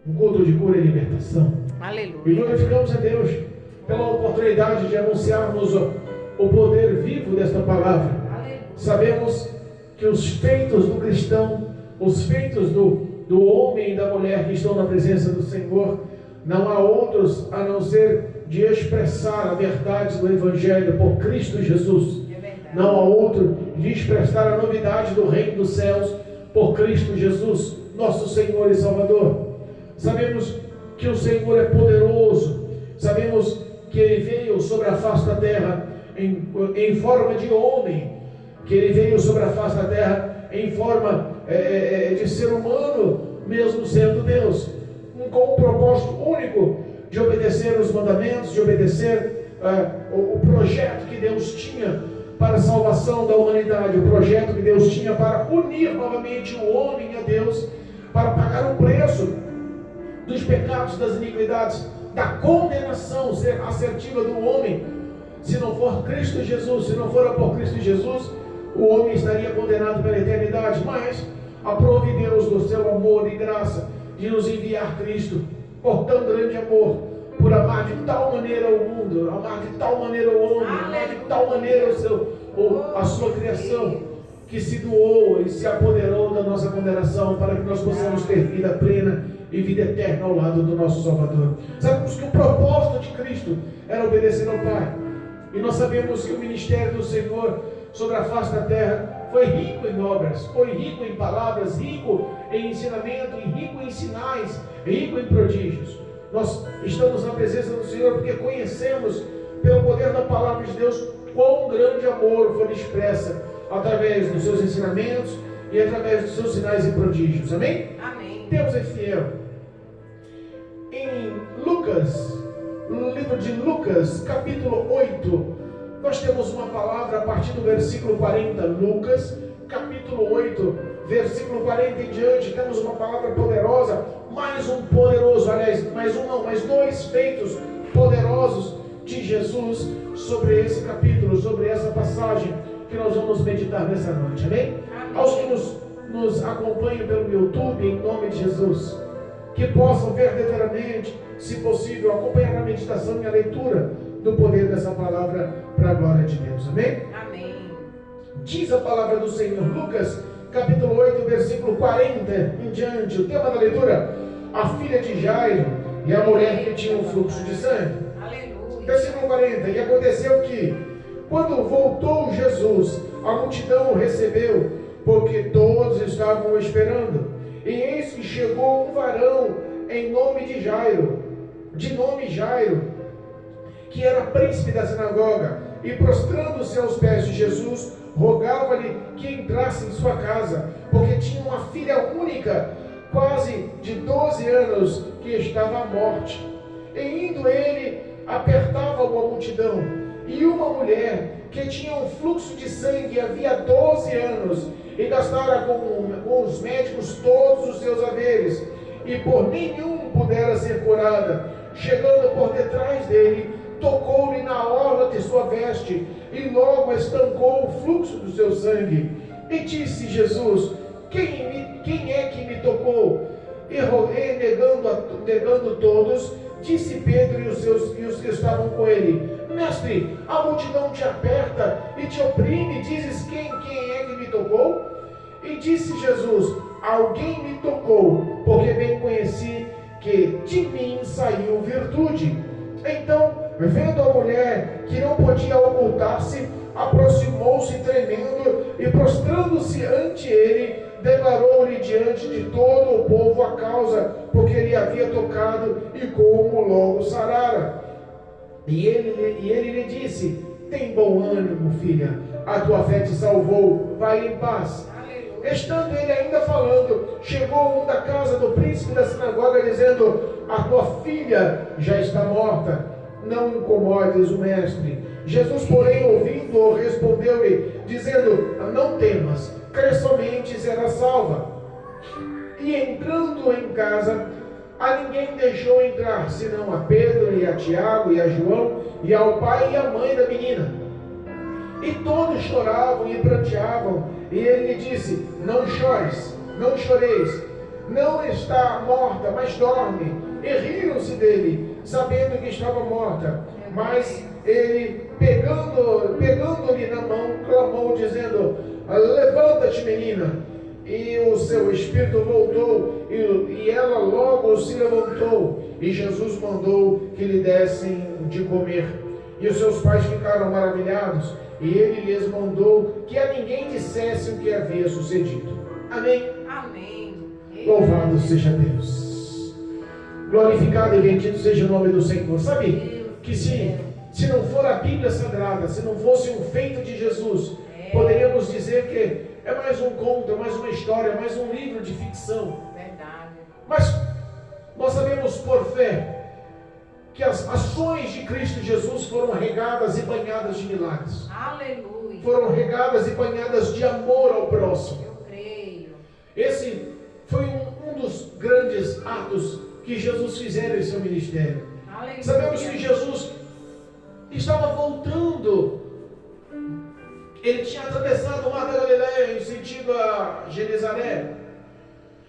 um culto de cura e libertação. Aleluia. E glorificamos a Deus pela oportunidade de anunciarmos o poder vivo desta palavra. Aleluia. Sabemos que os feitos do cristão, os feitos do homem e da mulher que estão na presença do Senhor, não há outros a não ser de expressar a verdade do Evangelho por Cristo Jesus. Não há outro de expressar a novidade do reino dos céus por Cristo Jesus, nosso Senhor e Salvador. Sabemos que o Senhor é poderoso, sabemos que Ele veio sobre a face da terra em forma de homem, que Ele veio sobre a face da terra em forma de ser humano, mesmo sendo Deus, com um propósito único de obedecer os mandamentos, de obedecer o projeto que Deus tinha para a salvação da humanidade, o projeto que Deus tinha para unir novamente o homem a Deus, para pagar o preço dos pecados, das iniquidades, da condenação assertiva do homem. Se não for Cristo Jesus, se não for por Cristo Jesus, o homem estaria condenado pela eternidade. Mas aprove Deus do seu amor e graça de nos enviar Cristo por tão grande amor, por amar de tal maneira o mundo, amar de tal maneira o homem, amar de tal maneira a sua criação, que se doou e se apoderou da nossa condenação, para que nós possamos ter vida plena e vida eterna ao lado do nosso Salvador. Sabemos que o propósito de Cristo era obedecer ao Pai, e nós sabemos que o ministério do Senhor sobre a face da terra foi rico em obras, foi rico em palavras, rico em ensinamento, rico em sinais, rico em prodígios. Nós estamos na presença do Senhor porque conhecemos, pelo poder da palavra de Deus, quão grande amor foi expressa através dos seus ensinamentos e através dos seus sinais e prodígios. Amém? Amém. Deus é fiel. Em Lucas, no livro de Lucas, capítulo 8, nós temos uma palavra a partir do versículo 40. Lucas, capítulo 8, versículo 40 em diante, temos uma palavra poderosa, mais um poderoso, aliás, mais dois feitos poderosos de Jesus sobre esse capítulo, sobre essa passagem que nós vamos meditar nessa noite. Amém? Amém. Aos que nos acompanham pelo YouTube, em nome de Jesus, que possam verdadeiramente, se possível, acompanhar a meditação e a leitura do poder dessa palavra para a glória de Deus. Amém? Amém. Diz a palavra do Senhor, Lucas, capítulo 8, versículo 40 em diante. O tema da leitura: a filha de Jairo e a mulher que tinha um fluxo de sangue. Aleluia. Versículo 40. E aconteceu que, quando voltou Jesus, a multidão o recebeu, porque todos estavam o esperando. E eis que chegou um varão de nome Jairo, que era príncipe da sinagoga, e prostrando-se aos pés de Jesus, rogava-lhe que entrasse em sua casa, porque tinha uma filha única, quase de 12 anos, que estava à morte. E indo ele, apertava-o a multidão. E uma mulher que tinha um fluxo de sangue havia 12 anos, e gastara com os médicos todos os seus haveres, e por nenhum pudera ser curada, chegando por detrás dele, tocou-lhe na orla de sua veste, e logo estancou o fluxo do seu sangue. E disse Jesus: quem é que me tocou? E negando todos, disse Pedro e os que estavam com ele: Mestre, a multidão te aperta e te oprime, dizes quem é que me tocou? E disse Jesus: alguém me tocou, porque bem conheci que de mim saiu virtude. Então, vendo a mulher que não podia ocultar-se, aproximou-se tremendo e, prostrando-se ante ele, declarou-lhe diante de todo o povo a causa porque ele havia tocado e como logo sarara. E ele lhe disse: tem bom ânimo, filha, a tua fé te salvou, vai em paz. Estando ele ainda falando, chegou um da casa do príncipe da sinagoga, dizendo: a tua filha já está morta, não incomodes o mestre. Jesus, porém, ouvindo-o, respondeu-lhe, dizendo: não temas, crê somente e será salva. E entrando em casa, a ninguém deixou entrar, senão a Pedro e a Tiago e a João, e ao pai e à mãe da menina. E todos choravam e pranteavam. E ele lhe disse: não chores, não choreis. não está morta, mas dorme. E riram-se dele, sabendo que estava morta. Mas ele, pegando-lhe na mão, clamou, dizendo: levanta-te, menina. E o seu espírito voltou, e ela logo se levantou. E Jesus mandou que lhe dessem de comer. E os seus pais ficaram maravilhados. E ele lhes mandou que a ninguém dissesse o que havia sucedido. Amém? Amém. Louvado seja Deus. Glorificado e bendito seja o nome do Senhor. Sabe que se não for a Bíblia Sagrada, se não fosse um feito de Jesus, poderíamos dizer que é mais um conto, é mais uma história, é mais um livro de ficção. Verdade. Mas nós sabemos por fé que as ações de Cristo Jesus foram regadas e banhadas de milagres. Aleluia. Foram regadas e banhadas de amor ao próximo. Eu creio. Esse foi um dos grandes atos que Jesus fizera em seu ministério. Aleluia. Sabemos que Jesus estava voltando. Ele tinha atravessado o mar da Galileia em sentido a Genezaré.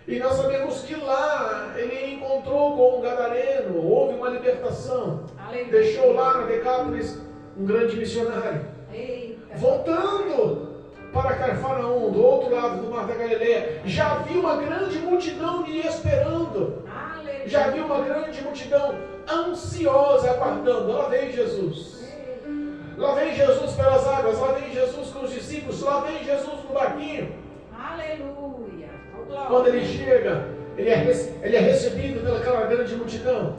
E nós sabemos que lá ele encontrou com um gadareno, houve uma libertação. Aleluia. Deixou lá na Decápolis um grande missionário. Eita. Voltando para Cafarnaum, do outro lado do mar da Galileia, já havia uma grande multidão lhe esperando. Aleluia. Já havia uma grande multidão ansiosa aguardando. Lá vem Jesus. Lá vem Jesus pelas águas, lá vem Jesus com os discípulos, lá vem Jesus no barquinho. Aleluia. Quando ele chega, ele é recebido pelaquela grande multidão.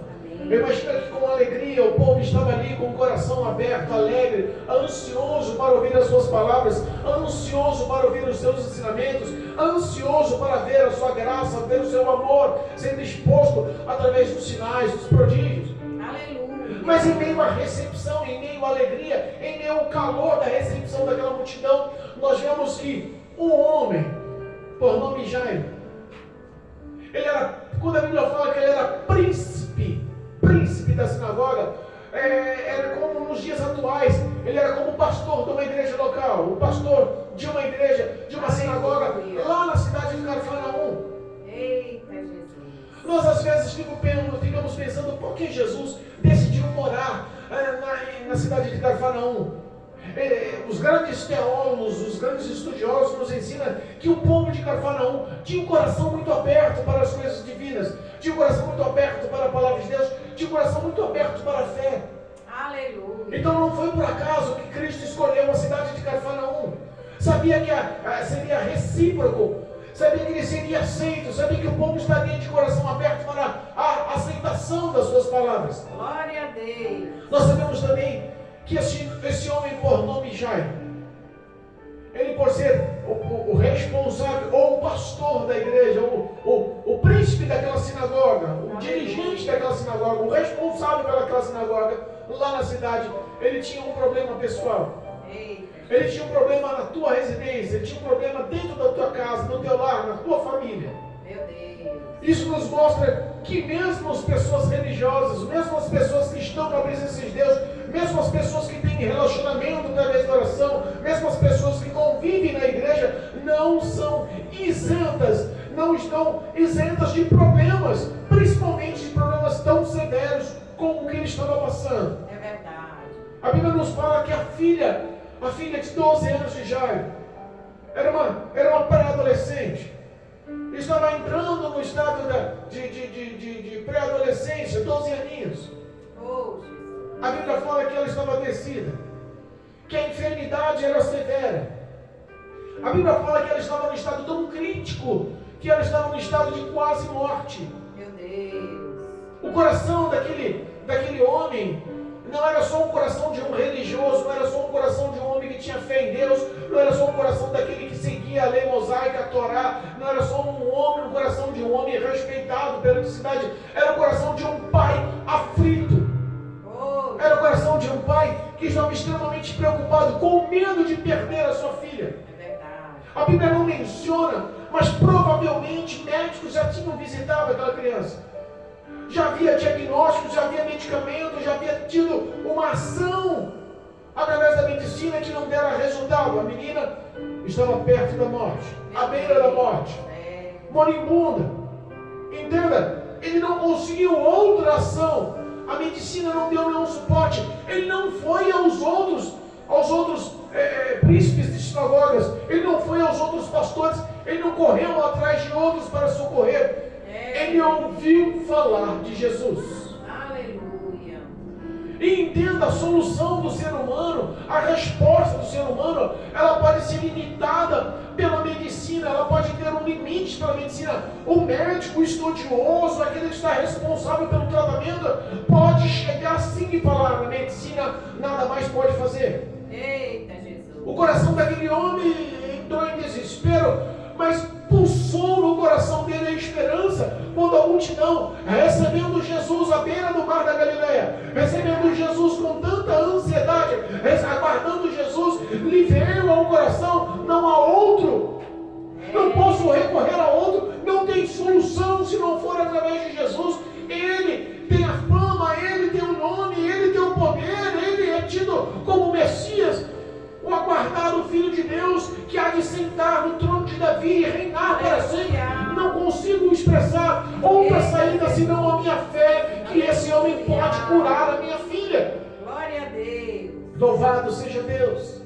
Eu imagino que com alegria o povo estava ali com o coração aberto, alegre, ansioso para ouvir as suas palavras, ansioso para ouvir os seus ensinamentos, ansioso para ver a sua graça, ver o seu amor sendo exposto através dos sinais, dos prodígios. Aleluia. Mas em meio à recepção, em meio à alegria, em meio ao calor da recepção daquela multidão, nós vemos que um homem, por nome Jairo, ele era, quando a Bíblia fala que ele era príncipe da sinagoga, era como nos dias atuais, ele era como pastor de uma igreja local, o pastor de uma igreja, de uma sinagoga, lá na cidade de Cafarnaum. Eita, Jesus. Nós às vezes ficamos pensando por que Jesus decidiu morar na cidade de Cafarnaum. Os grandes teólogos, os grandes estudiosos nos ensinam que o povo de Cafarnaum tinha um coração muito aberto para as coisas divinas, tinha um coração muito aberto para a palavra de Deus, tinha um coração muito aberto para a fé. Aleluia. Então não foi por acaso que Cristo escolheu a cidade de Cafarnaum. Sabia que seria recíproco, sabia que ele seria aceito, sabia que o povo estaria de coração aberto para a aceitação das suas palavras. Glória a Deus. Nós sabemos também que esse homem por nome Jairo, ele por ser o responsável, ou o pastor da igreja, o príncipe daquela sinagoga, o dirigente daquela sinagoga, o responsável pelaquela sinagoga, lá na cidade, ele tinha um problema pessoal. Ele tinha um problema na tua residência, ele tinha um problema dentro da tua casa, no teu lar, na tua família. Meu Deus. Isso nos mostra que mesmo as pessoas religiosas, mesmo as pessoas que estão na presença de Deus, mesmo as pessoas que têm relacionamento através da oração, mesmo as pessoas que convivem na igreja, não são isentas, não estão isentas de problemas, principalmente de problemas tão severos como o que ele estava passando. É verdade. A Bíblia nos fala que a filha de 12 anos de Jairo, era uma pré-adolescente, estava entrando no estado de pré-adolescência, 12 aninhos. Oh, Jesus. A Bíblia fala que ela estava adoecida, que a enfermidade era severa. A Bíblia fala que ela estava no estado tão crítico, que ela estava no estado de quase morte. Meu Deus. O coração daquele homem não era só um coração de um religioso, não era só um coração de um homem que tinha fé em Deus, não era só um coração daquele que seguia a lei mosaica, a Torá, não era só um coração de um homem respeitado pela cidade, era o coração de um pai aflito. Era o coração de um pai que estava extremamente preocupado, com medo de perder a sua filha. É verdade. A Bíblia não menciona, mas provavelmente médicos já tinham visitado aquela criança. Já havia diagnósticos, já havia medicamento, já havia tido uma ação através da medicina que não dera resultado. A menina estava perto da morte, à beira da morte, moribunda. Entenda, ele não conseguiu outra ação. A medicina não deu nenhum suporte. Ele não foi aos outros príncipes de sinagogas. Ele não foi aos outros pastores. Ele não correu atrás de outros para socorrer. Ele ouviu falar de Jesus. Aleluia. E entenda, a solução do ser humano, a resposta do ser humano, ela pode ser limitada pela medicina, ela pode ter um limite pela medicina. O médico estudioso, aquele que está responsável pelo tratamento, pode chegar sim e falar: a medicina nada mais pode fazer. Eita, Jesus. O coração daquele homem entrou em desespero, mas pulsou no coração dele a esperança quando a multidão, recebendo Jesus à beira do mar da Galileia, recebendo Jesus com tanta ansiedade, aguardando Jesus, lhe veio ao coração: não há outro, não posso recorrer a outro, não tem solução se não for através de Jesus. Ele tem a fama, ele tem o nome, ele tem o poder, ele é tido como Messias, o aguardado Filho de Deus, que há de sentar no trono de Davi e reinar para sempre. Não consigo expressar outra saída senão a minha fé, que esse homem pode curar a minha filha. Glória a Deus. Louvado seja Deus.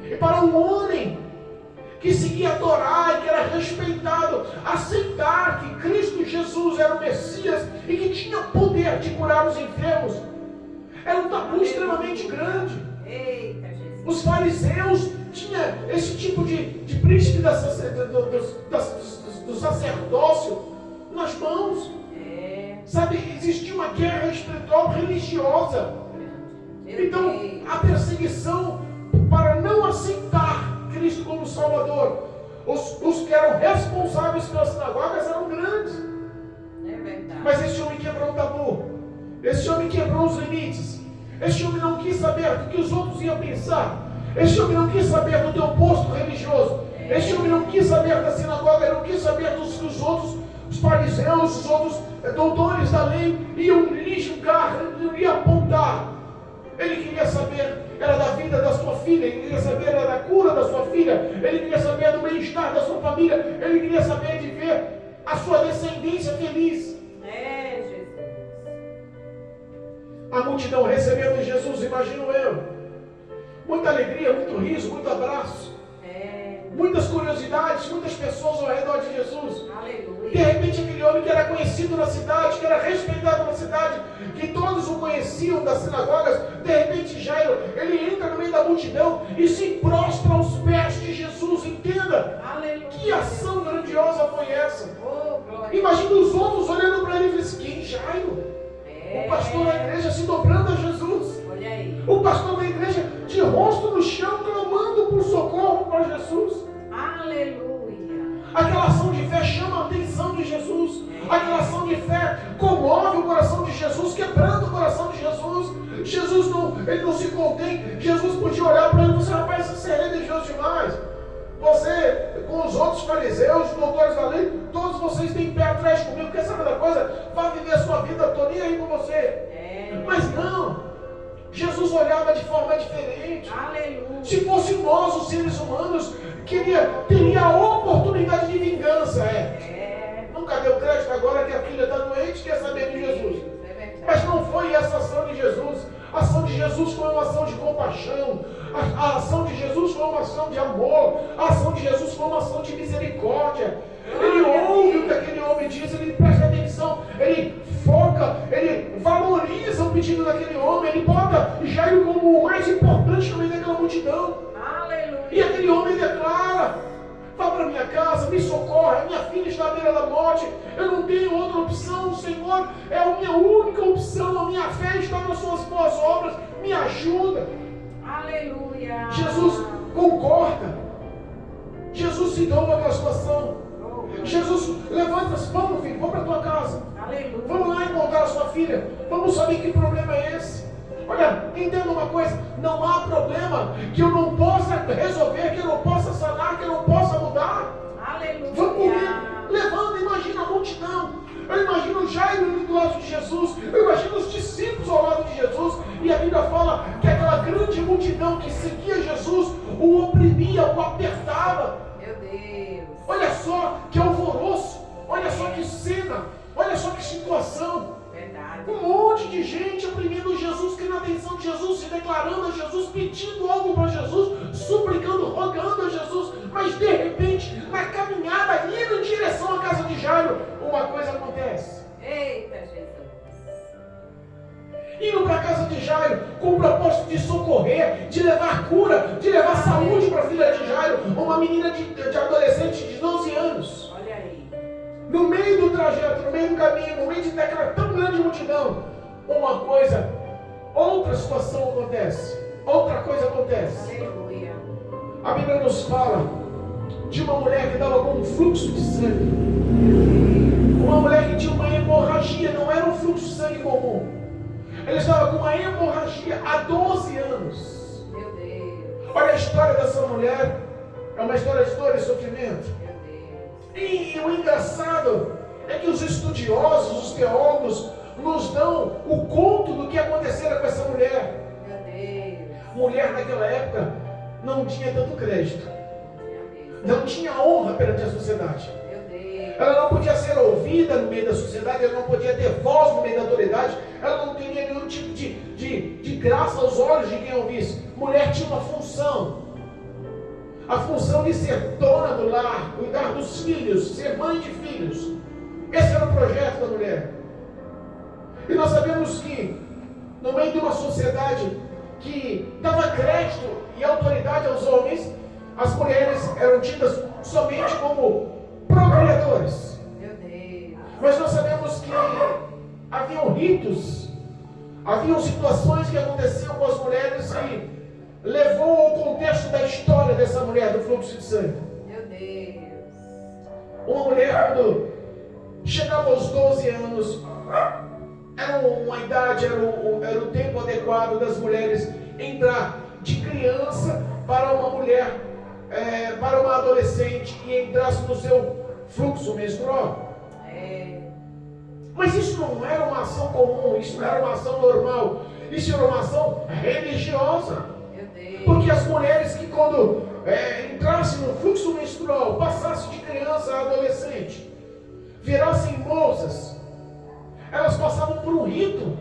E para um homem que seguia a Torá e que era respeitado, aceitar que Cristo Jesus era o Messias e que tinha poder de curar os enfermos, era um tabu extremamente grande. Eita, Jesus. Os fariseus tinham esse tipo de príncipe do sacerdócio nas mãos. Sabe, existia uma guerra espiritual religiosa. Então, a perseguição para não aceitar Cristo como Salvador, os que eram responsáveis pelas sinagogas eram grandes. É verdade. Mas esse homem quebrou o tabu. Esse homem quebrou os limites. Esse homem não quis saber do que os outros iam pensar. Esse homem não quis saber do teu posto religioso. Esse homem não quis saber da sinagoga. Ele não quis saber dos que os outros, os fariseus, os outros doutores da lei iam lhe julgar, iam apontar. Ele queria saber, era da vida da sua filha. Ele queria saber, era da cura da sua filha. Ele queria saber do bem-estar da sua família. Ele queria saber de ver a sua descendência feliz. Jesus. A multidão recebendo Jesus, imagino eu. Muita alegria, muito riso, muito abraço. Muitas curiosidades, muitas pessoas ao redor de Jesus. Aleluia. De repente aquele homem que era conhecido na cidade, que era respeitado na cidade, que todos o conheciam das sinagogas, de repente Jairo, ele entra no meio da multidão e se prostra aos pés de Jesus. Entenda. Aleluia. Que ação grandiosa foi essa? Oh, glória. Imagina os outros olhando para ele e dizendo assim: quem? Jairo? O pastor da igreja se dobrando a Jesus. Olha aí. O pastor da igreja de rosto no chão, clamando por socorro para Jesus. Aleluia. Aquela ação de fé chama a atenção de Jesus. Aquela ação de fé comove o coração de Jesus, quebrando o coração de Jesus. Jesus ele não se contém. Jesus podia olhar para ele e dizer: rapaz, você é religioso demais. Você, com os outros fariseus, os doutores da lei, todos vocês têm pé atrás comigo. Quer saber da coisa? Vá viver a sua vida, estou nem aí com você. Mas não, Jesus olhava de forma diferente. Aleluia. Se fosse nós, os seres humanos, teria a oportunidade de vingança. Nunca deu crédito agora que a filha está doente, quer saber de Jesus. Mas não foi essa ação de Jesus. A ação de Jesus foi uma ação de compaixão. A ação de Jesus foi uma ação de amor. A ação de Jesus foi uma ação de misericórdia. Ele ouve o que aquele homem diz, ele presta atenção, ele foca, ele valoriza o pedido daquele homem, ele bota Jairo como o mais importante no meio daquela multidão. Aleluia. E aquele homem declara: vá para minha casa, me socorre, minha filha está à beira da morte, eu não tenho outra opção, o Senhor é a minha única opção, a minha fé está nas suas boas obras, me ajuda. Aleluia. Jesus concorda. Jesus se doa com a situação. Jesus, levanta-se, vamos filho, vamos para a tua casa. Aleluia. Vamos lá encontrar a sua filha. Vamos saber que problema é esse. Olha, entenda uma coisa: não há problema que eu não possa resolver, que eu não possa sanar, que eu não possa mudar. Aleluia. Vamos comigo. Levanta, imagina a multidão. Eu imagino Jairo do lado de Jesus. Eu imagino os discípulos ao lado de Jesus. E a Bíblia fala que aquela grande multidão que seguia Jesus o oprimia, o apertava. Meu Deus. Olha só que alvoroço. Olha só que cena. de gente oprimindo Jesus, querendo a atenção de Jesus, se declarando a Jesus, pedindo algo para Jesus, suplicando, rogando a Jesus, mas de repente, na caminhada, indo em direção à casa de Jairo, uma coisa acontece. Eita, Jesus. Indo para a casa de Jairo, com o propósito de socorrer, de levar cura, de levar saúde para a filha de Jairo, uma menina de adolescente de 12 anos. Olha aí. No meio do trajeto, no meio do caminho, no meio de daquela tão grande multidão, outra situação acontece, outra coisa acontece. Aleluia. A Bíblia nos fala de uma mulher que estava com um fluxo de sangue, uma mulher que tinha uma hemorragia, não era um fluxo de sangue comum. Ela estava com uma hemorragia há 12 anos. Meu Deus. Olha a história dessa mulher, é uma história de dor e sofrimento. Meu Deus. E o engraçado é que os estudiosos, os teólogos, nos dão o conto do que acontecera com essa mulher. Meu Deus. Mulher naquela época não tinha tanto crédito, Meu Deus. não tinha honra perante a sociedade. Meu Deus. Ela não podia ser ouvida no meio da sociedade, ela não podia ter voz no meio da autoridade, ela não teria nenhum tipo de graça aos olhos de quem ouvisse. Mulher tinha uma função, a função de ser dona do lar, cuidar dos filhos, ser mãe de filhos. Esse era o projeto da mulher. E nós sabemos que, no meio de uma sociedade que dava crédito e autoridade aos homens, as mulheres eram tidas somente como procriadores. Meu Deus. Mas nós sabemos que haviam ritos, haviam situações que aconteciam com as mulheres que levou ao contexto da história dessa mulher do fluxo de sangue. Meu Deus. Uma mulher, quando chegava aos 12 anos, era uma idade, era o tempo adequado das mulheres entrar de criança para uma mulher, para uma adolescente e entrasse no seu fluxo menstrual. Mas isso não era uma ação comum, isso não era uma ação normal, isso era uma ação religiosa. Meu Deus. Porque as mulheres que quando entrassem no fluxo menstrual, passassem de criança a adolescente, virassem moças, elas passavam por um rito.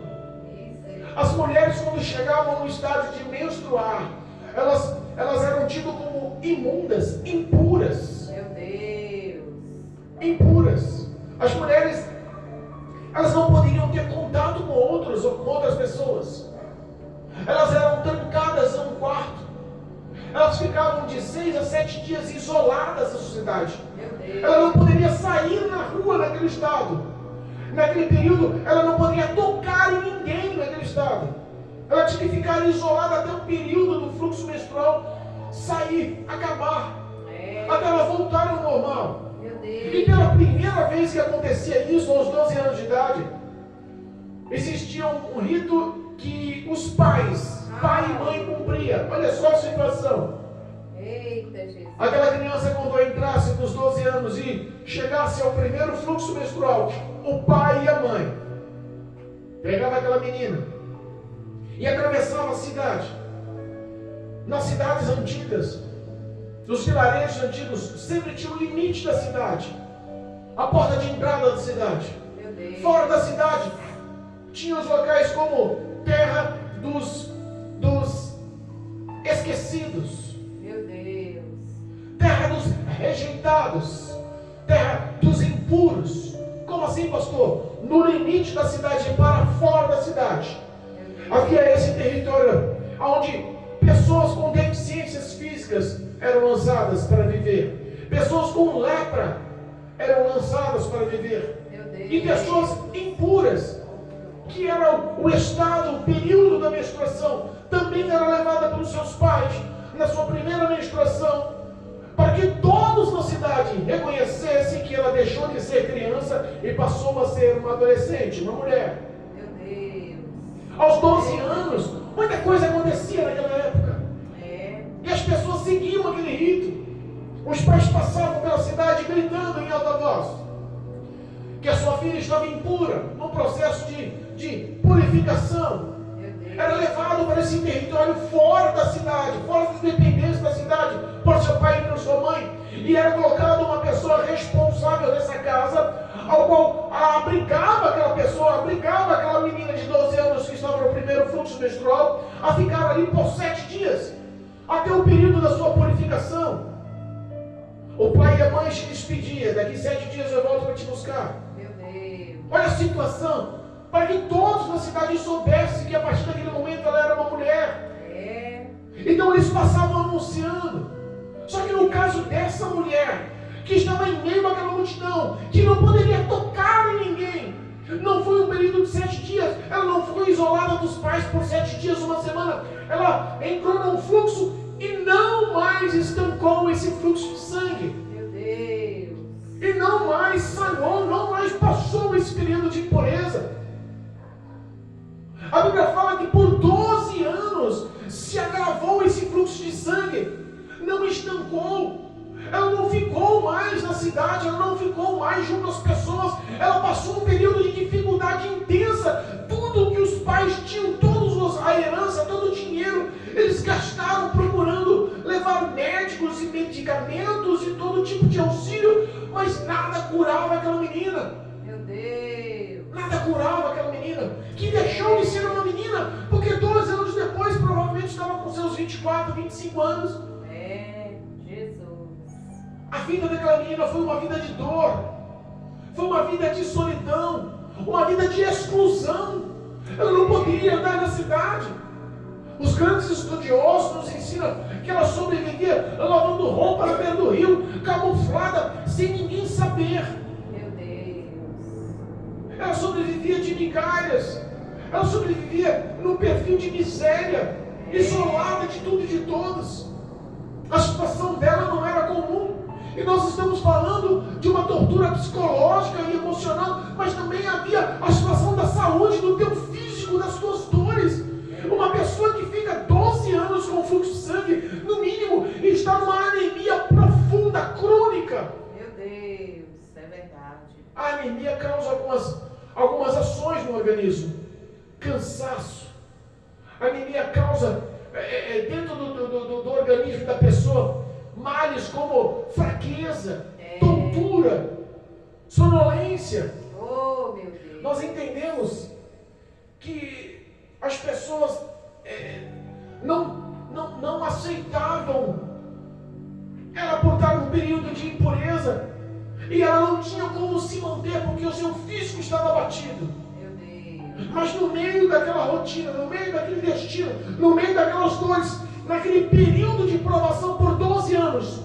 As mulheres, quando chegavam no estágio de menstruar, elas eram tidas como imundas, impuras. Meu Deus. Impuras. As mulheres, elas não poderiam ter contato com outras pessoas. Elas eram trancadas a um quarto. Elas ficavam de 6 a 7 dias isoladas da sociedade. Meu Deus. Ela não poderia sair na rua naquele estado. Naquele período, ela não poderia tocar em ninguém naquele estado. Ela tinha que ficar isolada até o período do fluxo menstrual sair, acabar, até ela voltar ao normal. Meu Deus. E pela primeira vez que acontecia isso, aos 12 anos de idade, existia um rito que os pais, pai e mãe, cumpriam. Olha só a situação. Eita, Jesus. Aquela criança, quando entrasse dos 12 anos e chegasse ao primeiro fluxo menstrual, o pai e a mãe pegava aquela menina e atravessava a cidade. Nas cidades antigas, nos vilarejos antigos, sempre tinha o limite da cidade, a porta de entrada da cidade. Meu Deus. Fora da cidade, tinha os locais como terra dos esquecidos, Meu Deus. terra dos rejeitados, terra dos impuros. Como assim, pastor? No limite da cidade e para fora da cidade havia esse território onde pessoas com deficiências físicas eram lançadas para viver, pessoas com lepra eram lançadas para viver, Meu Deus. e pessoas impuras, que era o estado, o período da menstruação, também era levada pelos seus pais na sua primeira menstruação, para que todos na cidade reconhecessem que ela deixou de ser criança e passou a ser uma adolescente, uma mulher. Meu Deus. Aos 12 anos, muita coisa acontecia naquela época, e as pessoas seguiam aquele rito. Os pais passavam pela cidade gritando em alta voz que a sua filha estava impura, num processo de purificação. Meu Deus. Era levado para esse território fora da cidade, fora das dependências da cidade, por seu pai e por sua mãe, e era colocada uma pessoa responsável nessa casa, ao qual abrigava aquela pessoa, abrigava aquela menina de 12 anos fluxo menstrual, a ficar ali por 7 dias, até o período da sua purificação. O pai e a mãe se despediam, daqui 7 dias eu volto para te buscar. Meu Deus. Olha a situação, para que todos na cidade soubessem que a partir daquele momento ela era uma mulher. Então eles passavam anunciando. Só que no caso dessa mulher, que estava em meio àquela multidão, que não poderia tocar em ninguém, não foi um período de 7 dias, ela não foi isolada dos pais por 7 dias, uma semana, ela entrou num fluxo e não mais estancou esse fluxo de sangue. Meu Deus. E não mais sangrou, não mais passou esse período de impureza. A Bíblia fala que por 12 anos se agravou esse fluxo de sangue, não estancou. Ela não ficou mais na cidade, ela não ficou mais junto às pessoas, ela passou um período de dificuldade intensa. Tudo que os pais tinham, a herança, todo o dinheiro, eles gastaram procurando levar médicos e medicamentos e todo tipo de auxílio, mas nada curava aquela menina. Meu Deus. Nada curava aquela menina, que deixou de ser uma menina, porque 12 anos depois provavelmente estava com seus 24, 25 anos. Jesus. A vida daquela menina foi uma vida de dor, foi uma vida de solidão, uma vida de exclusão. Ela não poderia andar na cidade. Os grandes estudiosos nos ensinam que ela sobrevivia lavando roupa na beira do rio, camuflada, sem ninguém saber. Meu Deus. Ela sobrevivia de migalhas, ela sobrevivia num perfil de miséria, isolada de tudo e de todos. A situação dela não era comum. E nós estamos falando de uma tortura psicológica e emocional, mas também havia a situação da saúde, do teu físico, das tuas dores. Uma pessoa que fica 12 anos com fluxo de sangue, no mínimo, e está numa anemia profunda, crônica. Meu Deus, é verdade. A anemia causa algumas ações no organismo. Cansaço. A anemia causa, dentro do organismo da pessoa, males como fraqueza, tontura, sonolência. Oh, meu Deus. Nós entendemos que as pessoas não aceitavam ela por estar num período de impureza, e ela não tinha como se manter porque o seu físico estava abatido. Meu Deus. Mas no meio daquela rotina, no meio daquele destino, no meio daquelas dores, naquele período de provação por 12 anos,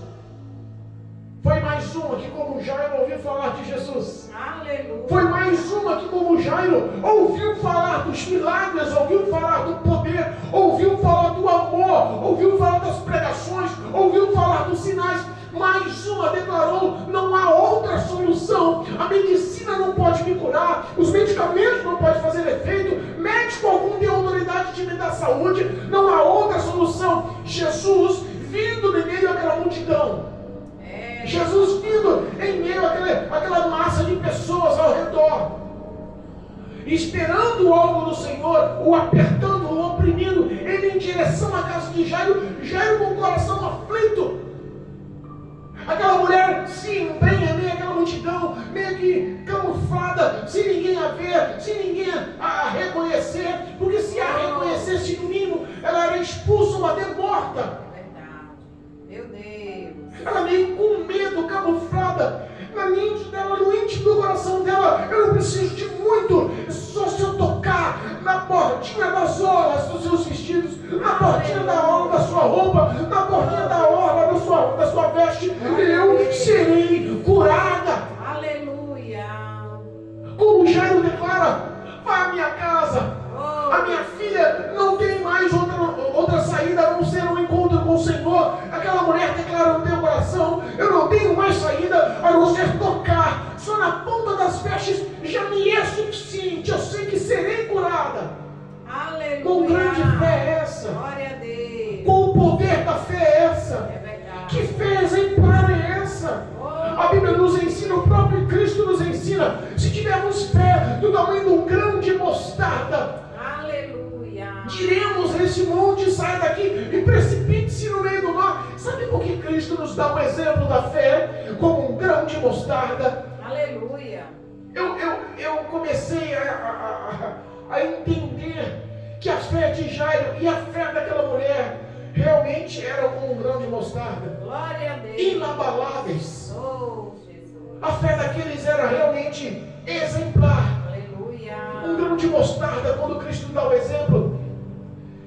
foi mais uma que, como Jairo, ouviu falar de Jesus. Aleluia. Foi mais uma que, como Jairo, ouviu falar dos milagres, ouviu falar do poder, ouviu falar do amor, ouviu falar das pregações, ouviu falar dos sinais. Mais uma declarou: não há outra solução. A medicina não pode me curar, os medicamentos não podem fazer efeito, médico algum tem autoridade de me dar saúde, não há outra solução. Jesus vindo em meio àquela multidão, Jesus vindo em meio àquela massa de pessoas ao redor, esperando algo do Senhor, o apertando, o oprimindo, ele em direção à casa de Jairo, Jairo com o coração aflito. Aquela mulher se embrenha meio àquela multidão, meio que camuflada, sem ninguém a ver, sem ninguém a reconhecer, porque se a reconhecesse no mínimo, ela era expulsa, uma morta. É verdade. Meu Deus. Ela meio com medo, camuflada, no íntimo do coração dela: eu não preciso de muito, só se eu tocar na bordinha das orlas dos seus vestidos, na bordinha da orla da sua roupa, na bordinha da orla da sua veste, eu serei curada. Aleluia. Como Jairo declara: vá à minha casa, a minha filha não tem mais outra saída a não ser um encontro com o Senhor. Aquela mulher declara no teu coração: eu não tenho mais saída a não ser tocar, só na ponta das vestes já me é suficiente, eu sei que serei curada. Aleluia. Com grande fé é essa? Glória a Deus. Com o poder da fé é essa? É verdade. Que fé exemplar é essa? A Bíblia nos ensina, o próprio Cristo nos ensina: se tivermos fé do tamanho de um grão de mostarda, aleluia, diremos a esse monte: sai daqui e precipite-se no meio do mar. Sabe por que Cristo nos dá um exemplo da fé como um grão de mostarda? aleluia. Eu comecei a entender que a fé de Jairo e a fé daquela mulher realmente eram como um grão de mostarda, Glória a Deus. inabaláveis. Oh, Jesus. A fé daqueles era realmente exemplar. Aleluia. Um grão de mostarda, quando Cristo dá o exemplo,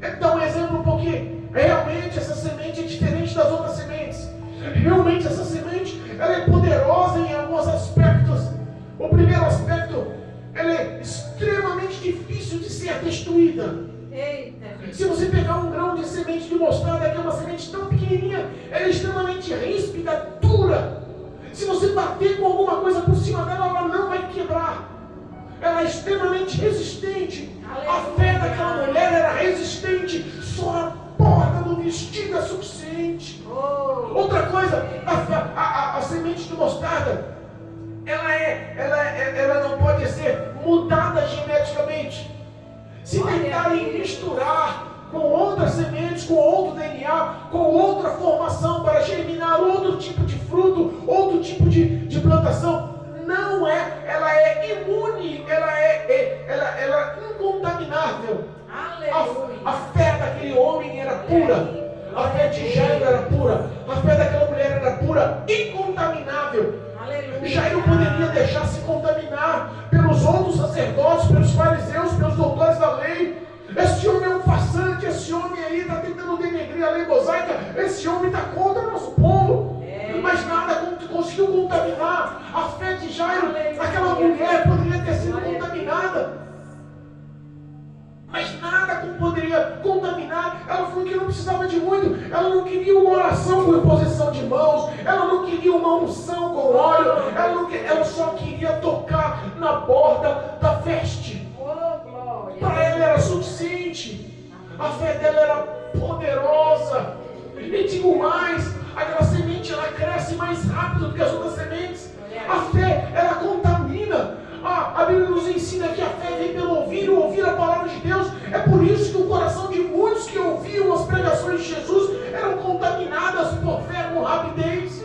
ele dá um exemplo porque realmente essa semente é diferente das outras sementes. Realmente essa semente, ela é poderosa em alguns aspectos. O primeiro aspecto, ela é extremamente difícil de ser destruída. Eita, Jesus. Se você pegar um grão de semente de mostarda, que é uma semente tão pequenininha, ela é extremamente ríspida, dura. Se você bater com alguma coisa por cima dela, ela não vai quebrar. Ela é extremamente resistente. A fé daquela mulher era resistente. Só a borda do vestido é suficiente. Oh, Outra coisa, a semente de mostarda, ela não pode ser mudada geneticamente. Se tentarem misturar com outras sementes, com outro DNA, com outra formação para germinar outro tipo de fruto, outro tipo de plantação, não é, ela é imune, ela é incontaminável. aleluia. A fé daquele homem era pura, a fé de Jairo era pura, a fé daquela mulher era pura, incontaminável. Aleluia. Jairo poderia deixar se contaminar pelos outros sacerdotes, pelos fariseus, pelos doutores da lei. Esse homem é um farsante, esse homem aí está tentando denegrir a lei mosaica, esse homem está contra o nosso povo. Mas nada conseguiu contaminar a fé de Jairo. Aquela mulher poderia ter sido contaminada, mas nada poderia contaminar. Ela falou que não precisava de muito. Ela não queria uma oração com imposição de mãos, ela não queria uma unção com óleo, ela só queria tocar na borda da veste. Oh, glória. Para ela era suficiente. A fé dela era poderosa. E digo mais, aquela semente ela cresce mais rápido do que as outras sementes. A fé, ela contamina. A Bíblia nos ensina que a fé vem pelo ouvir e ouvir a palavra de Deus. É por isso que o coração de muitos que ouviam as pregações de Jesus eram contaminadas por fé com rapidez.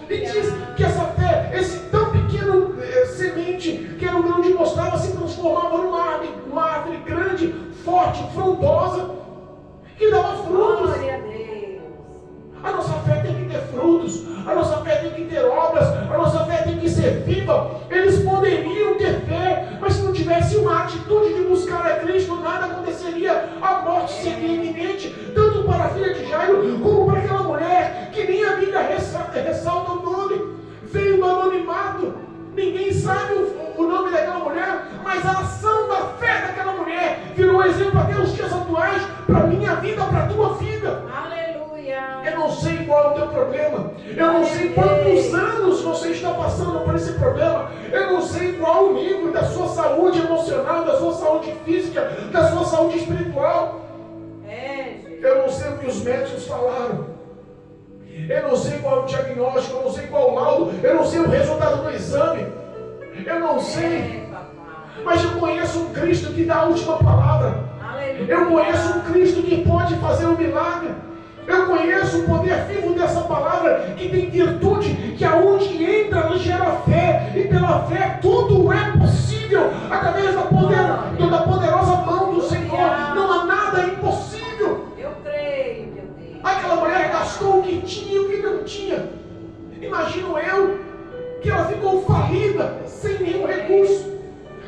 E diz que essa fé, esse tão pequeno semente, que era um grão de mostarda, se transformava numa árvore grande, forte, frondosa, que dava frutos. Glória a Deus. A nossa fé tem que ter frutos, a nossa fé tem que ter obras, a nossa fé tem que ser viva. Eles poderiam ter fé, mas se não tivesse uma atitude de buscar a Cristo, nada aconteceria. A morte seria iminente, tanto para a filha de Jairo, como para aquela mulher, que nem a Bíblia ressalta o nome. Veio do anonimato, ninguém sabe o nome daquela mulher, mas a ação da fé daquela mulher virou exemplo até os dias atuais, para a minha vida, para a tua vida. Aleluia. Eu não sei qual é o teu problema, eu não sei quantos anos você está passando por esse problema, eu não sei qual o nível da sua saúde emocional, da sua saúde física, da sua saúde espiritual. Eu não sei o que os médicos falaram, eu não sei qual é o diagnóstico, eu não sei qual é o laudo, eu não sei o resultado do exame, eu não sei, mas eu conheço um Cristo que dá a última palavra. Eu conheço um Cristo que pode fazer um milagre. Eu conheço o poder vivo dessa palavra, que tem virtude, que aonde entra ela gera fé, e pela fé tudo é possível, através da poderosa mão do Senhor. Não há nada impossível. Eu creio, meu Deus. Aquela mulher gastou o que tinha e o que não tinha. Imagino eu que ela ficou falida, sem nenhum recurso.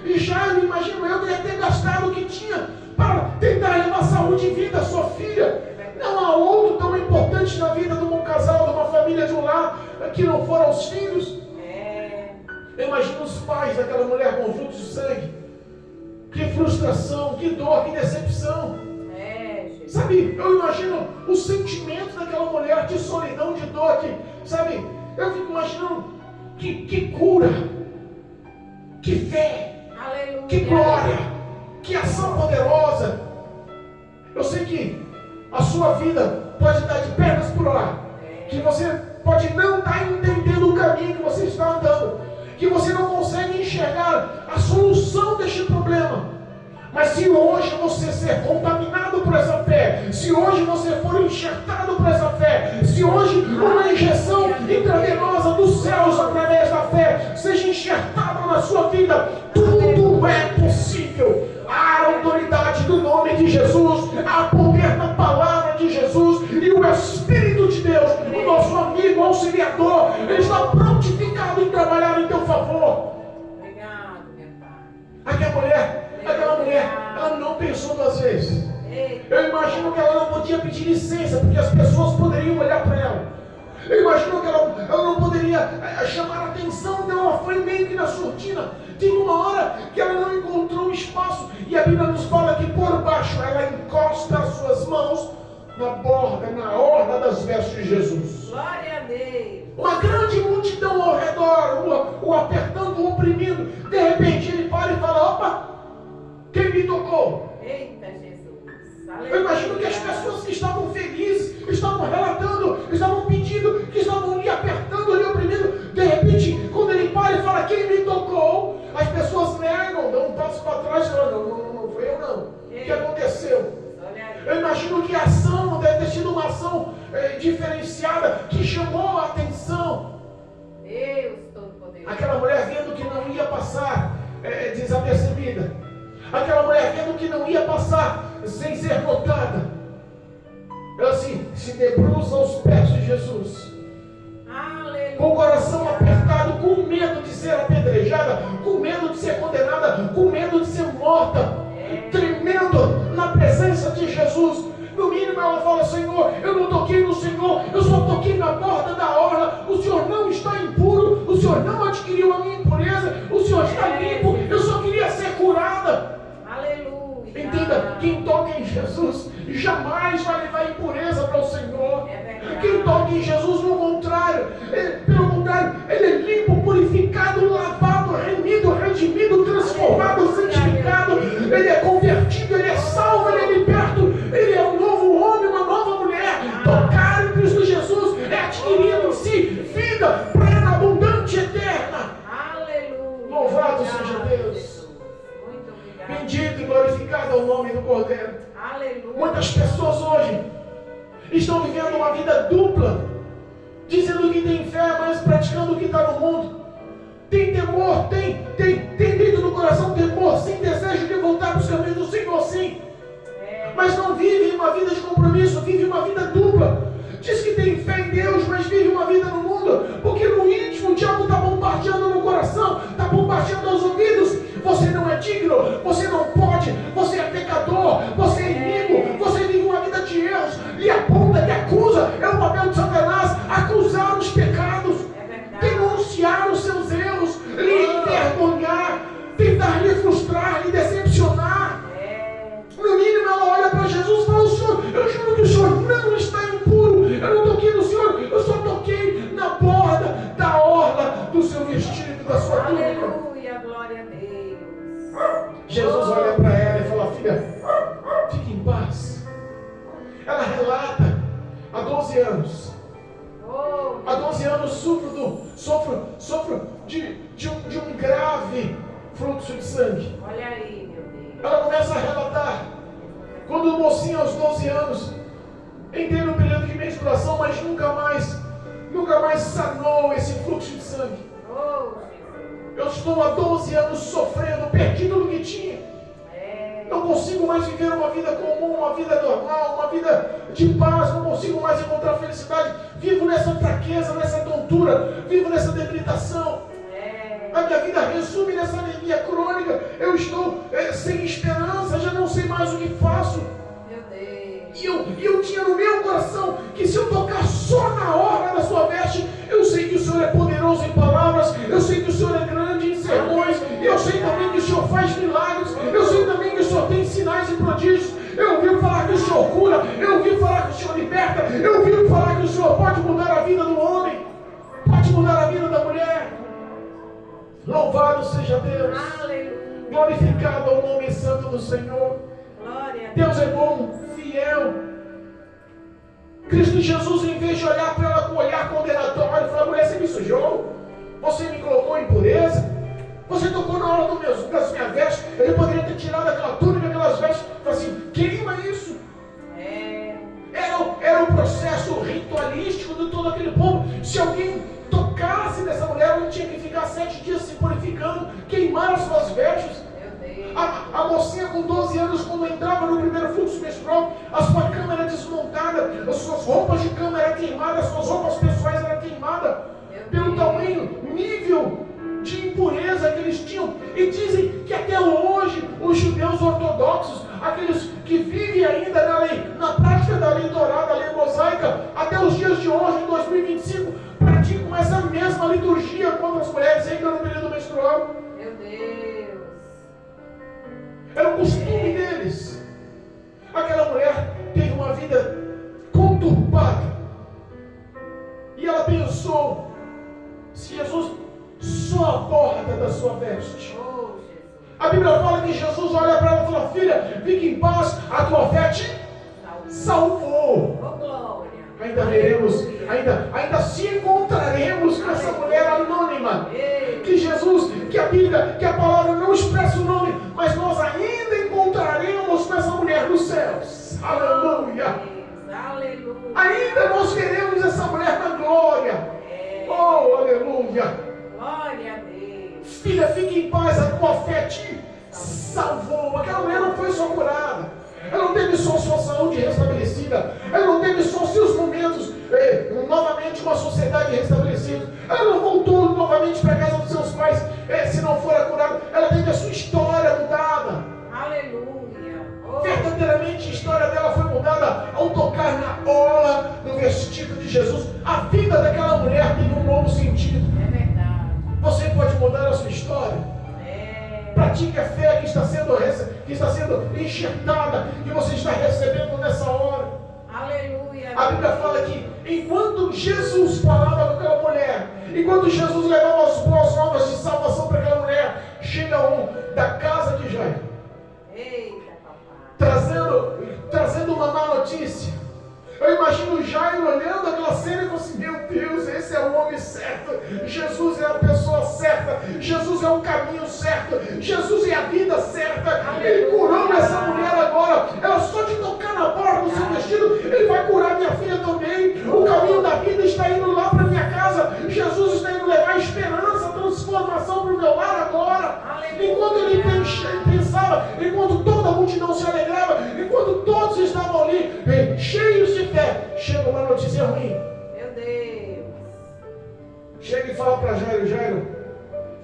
E já imagino eu que ia ter gastado o que tinha para tentar levar saúde e vida à sua filha. Não há outro tão importante na vida de um casal, de uma família, de um lar, que não foram os filhos. Eu imagino os pais daquela mulher com fluxo de sangue. Que frustração, que dor, que decepção. Sabe, eu imagino o sentimento daquela mulher de solidão, de dor, sabe, eu fico imaginando que cura, que fé, Aleluia. que glória, que ação poderosa. Eu sei que a sua vida pode estar de pernas por ar, que você pode não estar entendendo o caminho que você está andando, que você não consegue enxergar a solução deste problema. Mas se hoje você ser contaminado por essa fé, se hoje você for enxertado por essa fé, se hoje uma injeção intravenosa dos céus através da fé seja enxertada na sua vida, tudo é possível. A autoridade do nome pensou duas vezes. Eita. Eu imagino que ela não podia pedir licença, porque as pessoas poderiam olhar para ela. Eu imagino que ela não poderia chamar a atenção, então ela foi meio que na surdina. Teve uma hora que ela não encontrou espaço, e a Bíblia nos fala que por baixo ela encosta as suas mãos na borda, na orla das vestes de Jesus. Glória a Deus. Uma grande multidão ao redor, o apertando, o oprimindo. De repente ele para e fala: opa, quem me tocou? Eita, Jesus. Eu imagino que as pessoas que estavam felizes, estavam relatando, estavam pedindo, que estavam lhe apertando, lhe oprimindo. De repente, quando ele para e fala: quem me tocou? As pessoas negam, dão um passo para trás e falam: não foi eu não. O que aconteceu? Eu imagino que a ação deve ter sido uma ação diferenciada, que chamou a atenção. Deus Todo-Poderoso. Aquela mulher vendo que não ia passar desapercebida. Aquela mulher vendo que não ia passar sem ser notada. Ela assim, se debruça aos pés de Jesus. Aleluia. Com o coração apertado, com medo de ser apedrejada, com medo de ser condenada, com medo de ser morta. Tremendo na presença de Jesus. No mínimo ela fala: Senhor, eu não toquei no Senhor, eu só toquei na borda da orla. O Senhor não está impuro, o Senhor não adquiriu a minha impureza, o Senhor está limpo, eu só queria ser curada. Aleluia. Entenda, quem toca em Jesus jamais vai levar impureza para o Senhor. Quem toca em Jesus, no contrário, pelo contrário, ele é limpo, purificado, lavado, remido, redimido, transformado, santificado. Ele é convertido, ele é salvo, ele é liberto, ele é um novo homem, uma nova mulher. Tocar em Cristo Jesus é adquirir em si vida plena, abundante, eterna. Aleluia. Louvado seja Deus. Muito obrigado. Bendito e glorificado é o nome do Cordeiro. Aleluia. Muitas pessoas hoje estão vivendo uma vida dupla, dizendo que tem fé, mas praticando o que está no mundo. Tem temor, tem dentro do coração temor, sem desejo de voltar para os caminhos do Senhor, sim. Mas não vive uma vida de compromisso, vive uma vida dupla. Diz que tem fé em Deus, mas vive uma vida no mundo, porque no íntimo o diabo está bombardeando no coração, está bombardeando aos ouvidos. Você não é digno, você não pode, você é pecador, você é inimigo, você vive uma vida de erros, lhe aponta, lhe acusa. É o papel de Satanás acusar os pecados, denunciar os seus erros, lhe envergonhar, tentar lhe frustrar, lhe decepcionar. No mínimo ela olha para Jesus e fala: Senhor, eu juro que o Senhor não está impuro, eu não toquei no Senhor, eu só toquei na borda da orla do seu vestido, da sua túnica. Aleluia, glória a Deus. Jesus olha para ela e fala: filha, fique em paz. Ela relata: há 12 anos. Há 12 anos sofro de um grave fluxo de sangue. Olha aí, meu Deus. Ela começa a relatar: quando o mocinho aos 12 anos, entrei no período de menstruação, mas nunca mais sanou esse fluxo de sangue. Oh, Eu estou há 12 anos sofrendo, perdi tudo que tinha. Não consigo mais viver uma vida comum, uma vida normal, uma vida de paz. Não consigo mais encontrar felicidade. Vivo nessa fraqueza, nessa tontura, vivo nessa debilitação. A minha vida resume nessa anemia crônica. Eu estou sem esperança, já não sei mais o que faço. Meu Deus. E eu tinha no meu coração que se eu tocar só na orla da sua veste, eu sei que o Senhor é poderoso em palavras, eu sei que o Senhor é grande em sermões, eu sei também que o Senhor faz milagres, eu sei também que o Senhor tem sinais e prodígios. Eu ouvi falar que o Senhor cura, eu ouvi falar que o Senhor liberta, eu ouvi falar que o Senhor pode mudar a vida do homem, pode mudar a vida da mulher. Louvado seja Deus. Aleluia. Glorificado é o nome santo do Senhor. Glória a Deus é bom, fiel. Cristo Jesus, em vez de olhar para ela com um olhar condenatório, falar: mulher, você me sujou, você me colocou em impureza, você tocou na hora das minhas vestes. Ele poderia ter tirado aquela túnica, aquelas vestes, e falar assim: queima isso. Era o processo ritualístico de todo aquele povo. Se alguém tocasse nessa mulher, ela tinha que ficar 7 dias se purificando, queimar as suas vestes. A mocinha com 12 anos, quando entrava no primeiro fluxo menstrual, a sua cama era desmontada, as suas roupas de cama eram queimadas, as suas roupas pessoais eram queimadas, pelo tamanho, nível de impureza que eles tinham. E dizem que até hoje os judeus ortodoxos, aqueles aqueles que vivem ainda na lei, na prática da lei dourada, da lei mosaica, até os dias de hoje, em 2025, praticam essa mesma liturgia contra as mulheres ainda no período menstrual. Meu Deus. Era o costume deles. Aquela mulher teve uma vida conturbada. E ela pensou: se Jesus só a borda da sua veste. Oh, Jesus. A Bíblia fala que Jesus olha para ela e fala: filha, fique em paz, a tua fé te salvou. Oh, glória. Ainda veremos, ainda se encontraremos com essa mulher anônima. Que Jesus, que a Bíblia, que a palavra não expressa o nome, mas nós ainda encontraremos com essa mulher nos céus. Aleluia. Aleluia. Ainda nós veremos essa mulher na glória. Oh, aleluia. Glória a Deus. Filha, fique em paz, a tua fé te salvou. Aquela mulher não foi só curada. Ela não teve só sua saúde restabelecida. Ela não teve só seus momentos novamente com a sociedade restabelecida. Ela não voltou novamente para a casa dos seus pais se não fora curada. Ela teve a sua história mudada. Aleluia. Oh, Verdadeiramente a história dela foi mudada ao tocar na orla do vestido de Jesus. A vida daquela mulher teve um novo sentido. é verdade. Você pode mudar a sua história. Pratique a fé que está sendo enxertada, que você está recebendo nessa hora. Aleluia. A Bíblia fala que enquanto Jesus falava com aquela mulher, enquanto Jesus levava as boas novas de salvação para aquela mulher, chega um da casa de Jairo, Eita, papai. trazendo uma má notícia. Eu imagino Jairo olhando aquela cena e falando assim: meu Deus, esse é o homem certo, Jesus é a pessoa certa, Jesus é o caminho certo, Jesus é a vida certa. Ele curou essa mulher agora. Ela só de tocar na borda do seu vestido, Ele vai curar minha filha também. O caminho da vida está indo lá para minha casa. Jesus está indo levar esperança, transformação para o meu lar agora. Enquanto ele pensava, enquanto toda a multidão se alegrava, enquanto todos estavam ali cheios de fé, chega uma notícia ruim. Meu Deus. Chega e fala para Jairo: Jairo,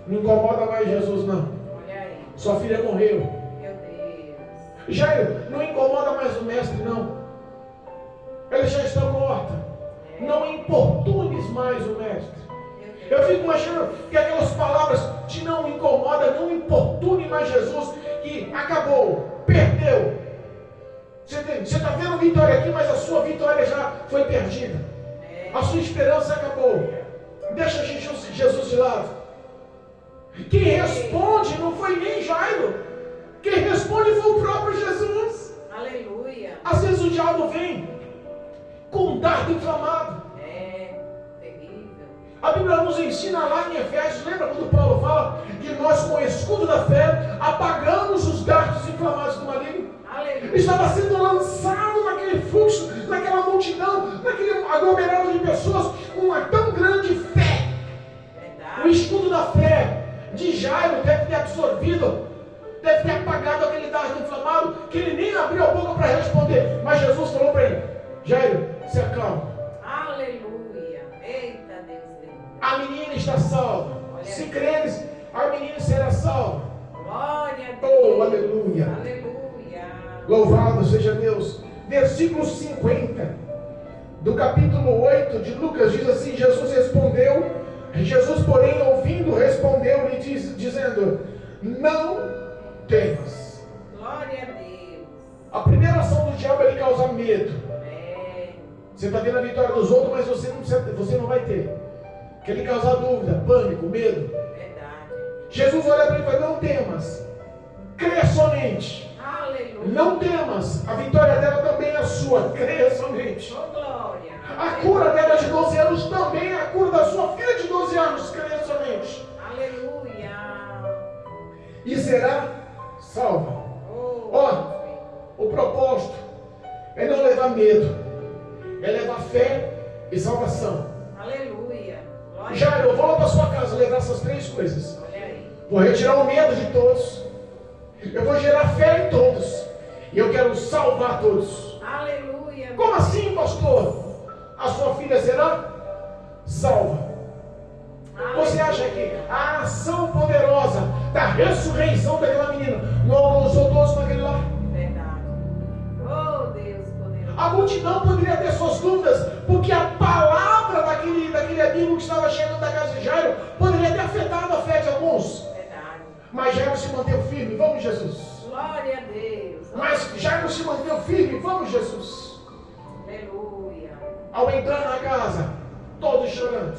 não incomoda mais Jesus não. Olha aí. Sua filha morreu. Meu Deus. Jairo, não incomoda mais o mestre não. Ela já está morta. Não importunes mais o mestre. Eu fico imaginando que aquelas palavras de não incomoda, não importune mais Jesus, que acabou, perdeu. Você está vendo vitória aqui, mas a sua vitória já foi perdida. A sua esperança acabou. Deixa Jesus de lado. Quem responde não foi nem Jairo. Quem responde foi o próprio Jesus. Aleluia. Às vezes o diabo vem com um dardo inflamado. Terrível. A Bíblia nos ensina lá em Efésios, lembra quando Paulo fala que nós com o escudo da fé apagamos os dardos inflamados do maligno? Aleluia. Estava sendo lançado naquele fluxo, naquela multidão, naquele aglomerado de pessoas, uma tão grande fé. Verdade. O escudo da fé de Jairo deve ter absorvido, deve ter apagado aquele dardo inflamado, que ele nem abriu a boca para responder. Mas Jesus falou para ele: Jairo, se acalma. Aleluia. Eita, Deus. A menina está salva. Se creres, a menina será salva. Glória a Deus. Oh, aleluia. Aleluia. Louvado seja Deus. Versículo 50 do capítulo 8 de Lucas diz assim: Jesus, porém, ouvindo, respondeu-lhe dizendo: não temas. Glória a Deus. A primeira ação do diabo é ele causar medo. Você está vendo a vitória dos outros, mas você não vai ter. Quer ele causar dúvida, pânico, medo. Verdade. Jesus olha para ele e fala: não temas, creia somente. Aleluia. Não temas, a vitória dela também é sua, creia somente. Oh, glória. A cura dela de 12 anos também é a cura da sua filha de 12 anos, creia somente. Aleluia. E será salva. Ó, o propósito é não levar medo, é levar fé e salvação. Aleluia. Glória. Jairo, eu vou lá para sua casa levar essas três coisas. Olha aí. Vou retirar o medo de todos. Eu vou gerar fé em todos. E eu quero salvar todos. Aleluia. Como assim, pastor? A sua filha será salva. Você acha que a ação poderosa da ressurreição daquela menina não alcançou todos naquele lar? Verdade. multidão poderia ter suas dúvidas, porque a palavra daquele amigo que estava chegando da casa de Jairo poderia ter afetado a fé de alguns. Verdade. Mas Jairo se manteve firme. Vamos, Jesus. Glória a Deus. Mas Jairo se manteve firme. Vamos, Jesus. Aleluia. Ao entrar na casa, todos chorando,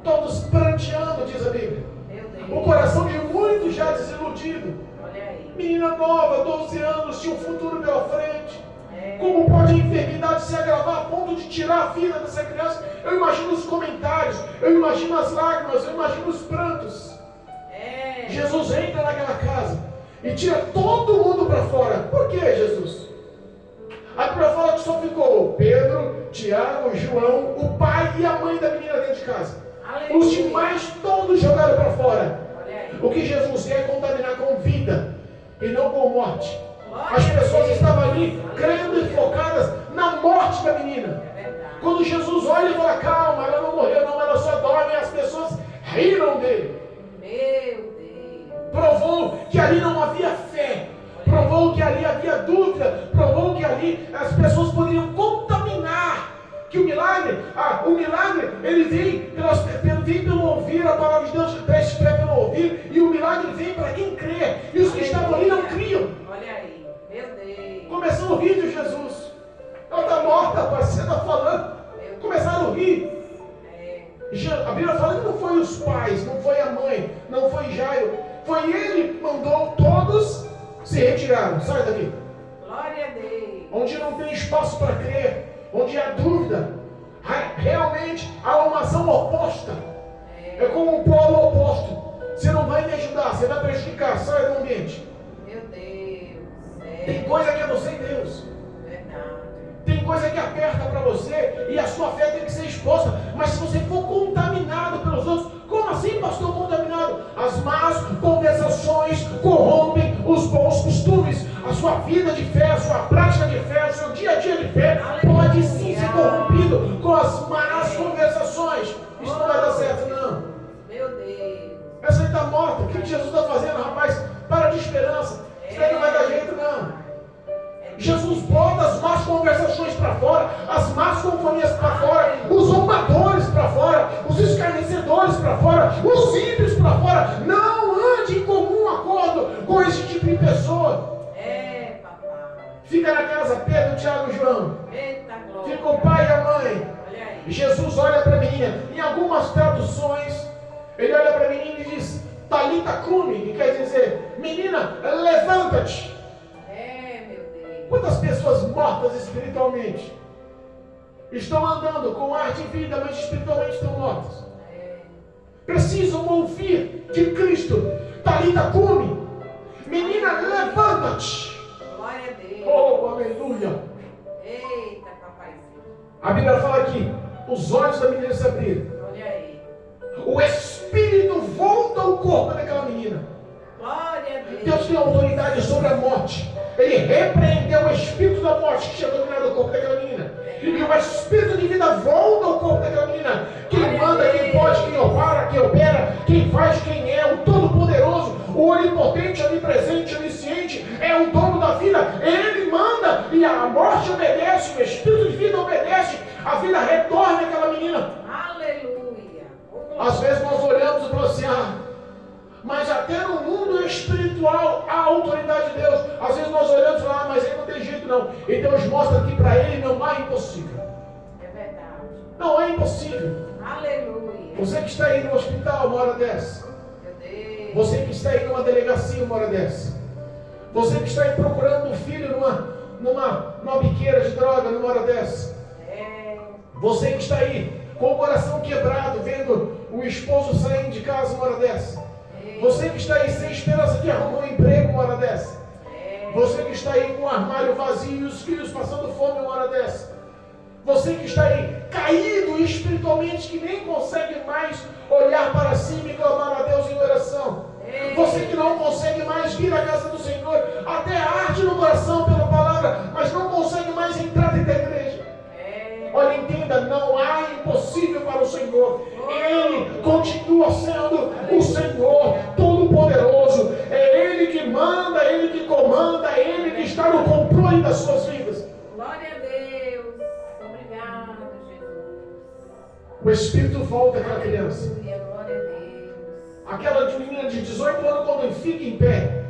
todos pranteando, diz a Bíblia. Meu Deus. O coração de muitos já desiludido. Olha aí. Menina nova, 12 anos, tinha um futuro pela frente. É. Como pode a enfermidade se agravar a ponto de tirar a vida dessa criança? Eu imagino os comentários, eu imagino as lágrimas, eu imagino os prantos. É. Jesus entra naquela casa e tira todo mundo para fora. Por que, Jesus? Aí para fora que só ficou Pedro, Tiago, João, o pai e a mãe da menina dentro de casa. Aleluia. Os demais todos jogaram para fora. Olha aí. O que Jesus quer é contaminar com vida e não com morte. Glória As a pessoas Deus. estavam ali crendo e focadas na morte da menina. É verdade. Quando Jesus olha e fala, calma, ela não morreu não, ela só dorme, as pessoas riram dele. Meu Deus. Provou que ali não havia fé, provou que ali havia dúvida, provou que ali as pessoas poderiam contaminar. Que o milagre, ele vem pelo ouvir a palavra de Deus, preste fé pelo ouvir, e o milagre vem para quem crê, e os que estavam ali não criam. Olha aí. Meu Deus. Começaram a rir de Jesus. Ela está morta, rapaz, você está falando. Começaram a rir. É. A Bíblia fala que não foi os pais, não foi a mãe, não foi Jairo, foi ele que mandou todos se retiraram. Sai daqui. Glória a Deus. Onde não tem espaço para crer, onde há dúvida, realmente há uma ação oposta. É como um polo oposto. Você não vai me ajudar, você vai prejudicar. Sai do ambiente. Meu Deus. Tem coisa que é você e Deus. Verdade. Tem coisa que aperta para você e a sua fé tem que ser exposta. Mas se você for contaminado pelos outros, como assim, pastor, contaminado? As más conversações corrompem os bons costumes. A sua vida de fé, a sua prática de fé, o seu dia a dia de fé pode sim ser corrompido com as más conversações. Isso não vai dar certo, não. Meu Deus. Essa aí está morta. O que Jesus está fazendo, rapaz? Para de esperança. Isso aí não vai dar jeito, não. Jesus bota as más conversações para fora, as más companhias para fora, os zombadores para fora, os escarnecedores para fora, os ímpios para fora. Não ande em comum acordo com esse tipo de pessoa. É, papai. Fica na casa Pedro, Tiago e João. Eita glória. Fica o pai e a mãe. Olha aí. Jesus olha para a menina. Em algumas traduções, ele olha para a menina e diz, Talita cumi, que quer dizer, menina, levanta-te. Quantas pessoas mortas espiritualmente estão andando com ar de vida, mas espiritualmente estão mortas? Precisam ouvir de Cristo. Talita cumi. Menina, levanta-te. Glória a Deus. Oh, aleluia. Eita, papaizinho. A Bíblia fala que os olhos da menina se abriram. Olha aí. O Espírito volta ao corpo daquela menina. Glória a Deus. Deus tem autoridade sobre a morte. Ele repreendeu o espírito da morte que tinha dominado o corpo daquela menina. E o espírito de vida volta ao corpo daquela menina. Quem manda, quem pode, quem opera, quem faz, quem é, o Todo-Poderoso, o Onipotente, Onipresente, Onisciente, é o dono da vida. Ele manda e a morte obedece, o espírito de vida obedece, a vida retorna àquela menina. Aleluia. Às vezes nós olhamos e falamos assim, mas até no mundo espiritual há a autoridade de Deus. Às vezes nós olhamos e falamos, mas aí não tem jeito não. E Deus mostra que para Ele não há impossível. É verdade. Não é impossível. Aleluia. Você que está aí no hospital uma hora dessa. Meu Deus. Você que está aí numa delegacia uma hora dessa. Você que está aí procurando um filho numa biqueira de droga numa hora dessa. Você que está aí com o coração quebrado, vendo o esposo saindo de casa uma hora dessa. Você que está aí sem esperança de arrumar um emprego uma hora dessa. Você que está aí com o armário vazio e os filhos passando fome uma hora dessa. Você que está aí caído espiritualmente, que nem consegue mais olhar para cima e clamar a Deus em oração. Você que não consegue mais vir à casa do Senhor, até arde no coração pela palavra, mas não consegue mais entrar dentro da igreja. Olha, entenda, não há impossível para o Senhor. Ele continua sendo o Senhor Todo-Poderoso. É Ele que manda, é Ele que comanda, é Ele que está no controle das suas vidas. Glória Espírito volta àquela criança. Aleluia, glória a Deus. Aquela menina de 18 anos, quando fica em pé,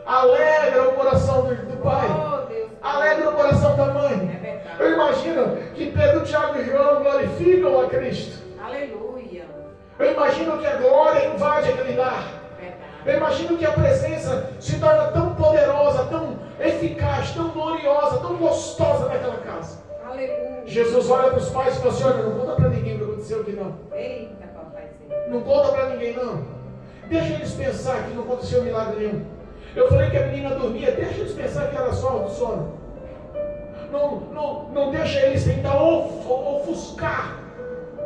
alegra o coração do pai, Oh, Deus. alegra o coração da É mãe. verdade. Eu imagino que Pedro, Tiago e João glorificam a Cristo. Aleluia. Eu imagino que a glória invade aquele lar. Verdade. Eu imagino que a presença se torna tão poderosa, tão eficaz, tão gloriosa, tão gostosa naquela casa. Aleluia. Jesus olha para os pais e fala assim: olha, não conta para ninguém o que aconteceu aqui não. Eita, papaizinho. Não conta para ninguém não. Deixa eles pensar que não aconteceu milagre nenhum. Eu falei que a menina dormia, deixa eles pensar que era só do sono. Não deixa eles tentar ofuscar.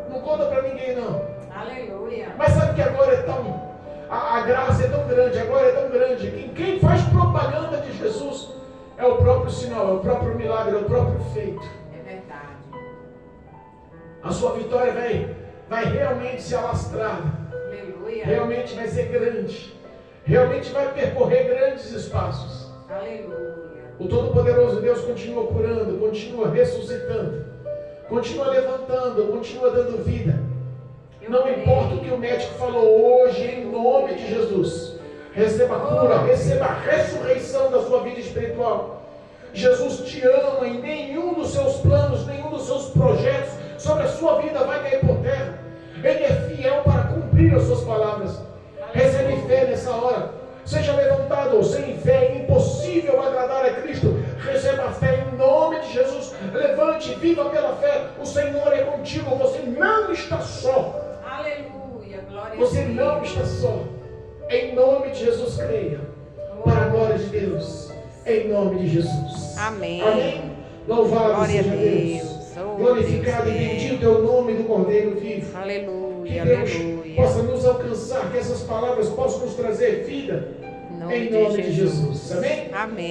Não conta para ninguém não. Aleluia. Mas sabe que agora é tão... A graça é tão grande, a glória é tão grande, que quem faz propaganda de Jesus é o próprio sinal, é o próprio milagre, é o próprio feito. É verdade. A sua vitória vai realmente se alastrar, Aleluia. realmente vai ser grande, realmente vai percorrer grandes espaços. Aleluia. O Todo-Poderoso Deus continua curando, continua ressuscitando, continua levantando, continua dando vida. Não importa o que o médico falou hoje, em nome de Jesus, receba a cura, receba a ressurreição da sua vida espiritual. Jesus te ama e nenhum dos seus planos, nenhum dos seus projetos sobre a sua vida vai cair por terra. Ele é fiel para cumprir as suas palavras. Recebe fé nessa hora. Seja levantado ou sem fé, é impossível agradar a Cristo. Receba a fé em nome de Jesus. Levante, viva pela fé. O Senhor é contigo. Você não está só. Aleluia, glória a Você Deus. não está só. Em nome de Jesus, creia. Para a glória de Deus. Em nome de Jesus. Amém. Amém. Louvado Glória a seja Deus. Deus. Oh, Glorificado Deus e meu. bendito é o nome do Cordeiro vivo. Que Aleluia, Deus aleluia. possa nos alcançar, que essas palavras possam nos trazer vida. Em Em nome de Jesus. Amém? Amém.